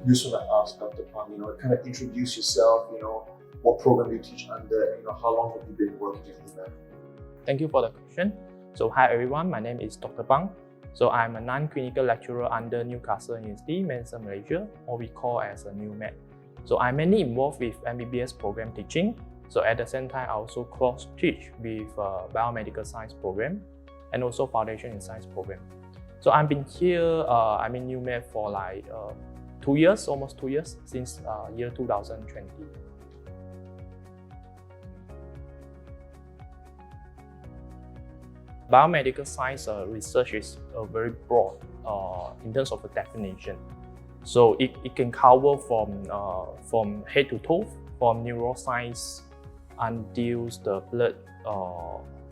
just want to ask Dr. Pang, kind of introduce yourself, what program you teach under, and, how long have you been working in that? Thank you for the question. So hi everyone, my name is Dr. Pang. So I'm a non-clinical lecturer under Newcastle University Medicine Malaysia, or we call as a NUMED. So I'm mainly involved with MBBS program teaching. So at the same time, I also cross-teach with Biomedical Science program and also Foundation in Science program. So I've been here, I'm in NUMED for like 2 years, almost 2 years, since year 2020. Biomedical science research is very broad in terms of the definition. So it can cover from head to toe, from neuroscience until the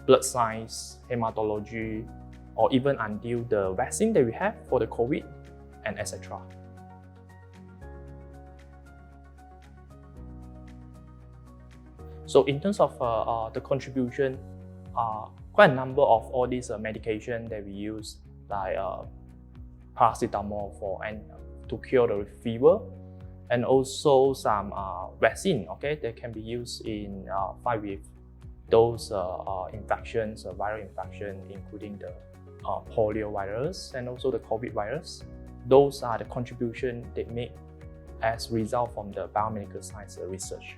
blood science, hematology, or even until the vaccine that we have for the COVID, and etc. So in terms of the contribution, quite a number of all these medication that we use, like paracetamol to cure the fever, and also some vaccine, that can be used in fight with those infections, viral infection, including the polio virus and also the COVID virus. Those are the contribution they make as a result from the biomedical science research.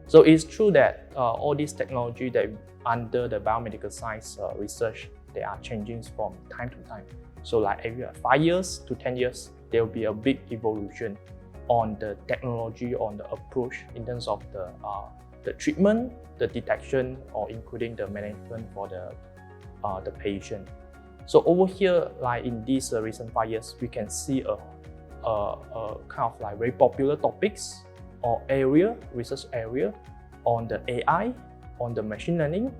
So it's true that all this technology that under the biomedical science research, they are changing from time to time. So like every 5 years to 10 years, there will be a big evolution on the technology, on the approach in terms of the treatment, the detection, or including the management for the patient. So over here, like in these recent 5 years, we can see a kind of like very popular topics or research area on the AI, on the machine learning,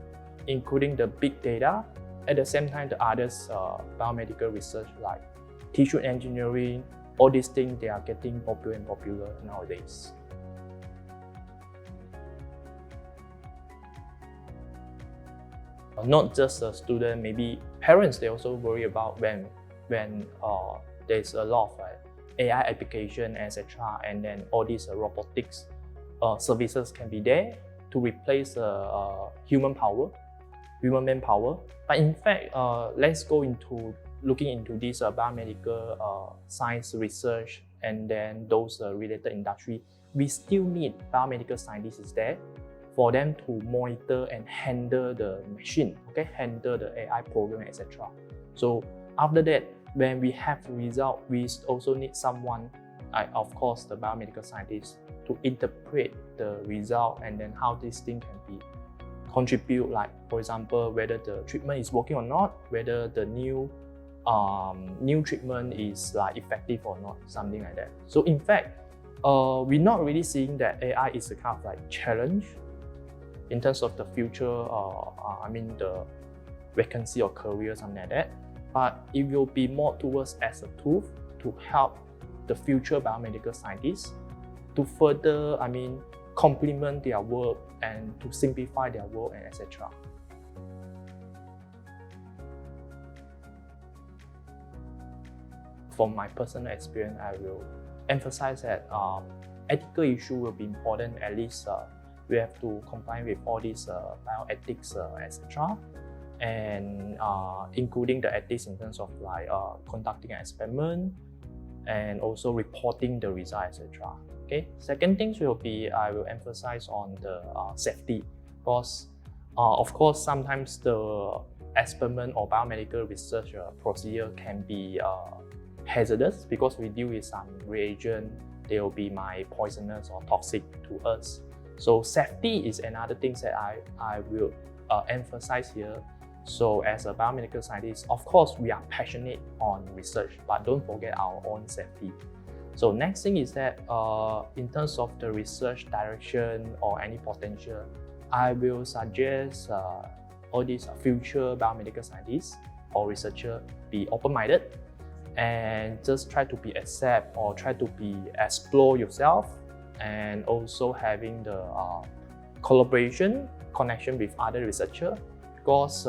including the big data. At the same time, the others biomedical research like tissue engineering, all these things, they are getting popular nowadays. Not just a student, maybe parents, they also worry about when there's a lot of AI application, etc., and then all these robotics services can be there to replace human manpower. But in fact, let's go into looking into this biomedical science research and then those related industry. We still need biomedical scientists there for them to monitor and handle the machine, handle the AI program, etc. So after that, when we have the result, we also need someone, of course, the biomedical scientist, to interpret the result and then how this thing can be contribute, like for example, whether the treatment is working or not, whether the new treatment is like effective or not, something like that. So in fact, we're not really seeing that AI is a kind of like challenge in terms of the future, the vacancy or career, something like that. But it will be more towards as a tool to help the future biomedical scientists to further, complement their work and to simplify their work, and etc. From my personal experience, I will emphasize that ethical issue will be important. At least we have to comply with all these bioethics, etc. And including the ethics in terms of like conducting an experiment and also reporting the result, etc. Second things will be, I will emphasize on the safety, because of course sometimes the experiment or biomedical research procedure can be hazardous because we deal with some reagent, they will be poisonous or toxic to us. So safety is another thing that I will emphasize here. So as a biomedical scientist, of course, we are passionate on research, but don't forget our own safety. So next thing is that in terms of the research direction or any potential, I will suggest all these future biomedical scientists or researcher be open-minded and just try to be accept or try to be explore yourself, and also having the collaboration, connection with other researchers, because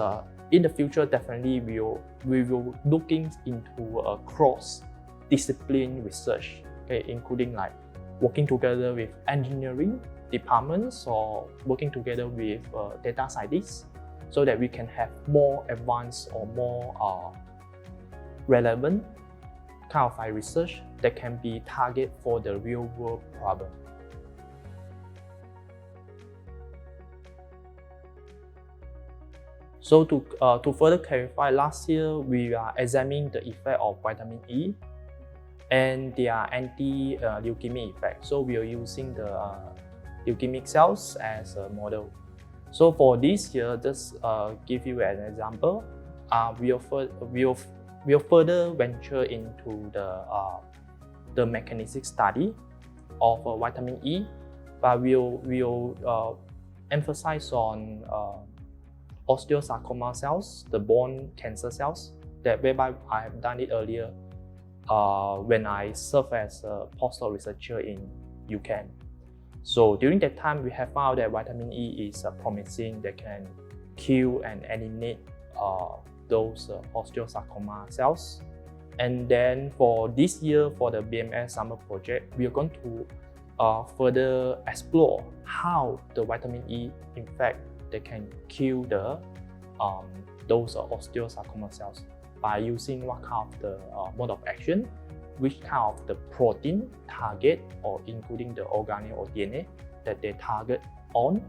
in the future, definitely we will looking into a cross-discipline research, okay, including like working together with engineering departments or working together with data scientists, so that we can have more advanced or more relevant kind of like research that can be target for the real world problem. So to further clarify, last year we are examining the effect of vitamin E and their anti-leukemic effect. So we are using the leukemic cells as a model. So for this year, just give you an example, we'll further venture into the mechanistic study of vitamin E, but we'll emphasize on osteosarcoma cells, the bone cancer cells, that whereby I have done it earlier when I served as a postdoc researcher in UCAN. So during that time, we have found that vitamin E is promising that can kill and eliminate those osteosarcoma cells. And then for this year, for the BMS summer project, we are going to further explore how the vitamin E, in fact, they can kill those osteosarcoma cells by using what kind of the mode of action, which kind of the protein target, or including the organelle or DNA that they target on,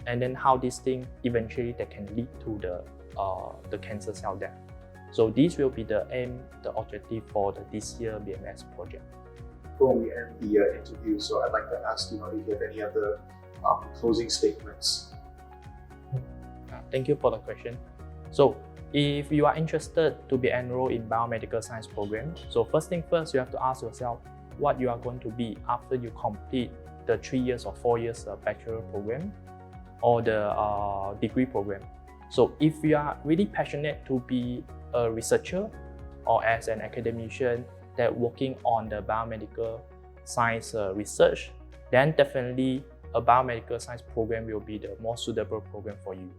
and then how this thing eventually that can lead to the cancer cell death. So this will be the aim, the objective for this year BMS project. Before we end the interview, so I'd like to ask if you have any other closing statements. Thank you for the question. So if you are interested to be enrolled in biomedical science program, so first thing first, you have to ask yourself what you are going to be after you complete the 3 years or 4 years bachelor program or the degree program. So if you are really passionate to be a researcher or as an academician that working on the biomedical science research, then definitely a biomedical science program will be the most suitable program for you.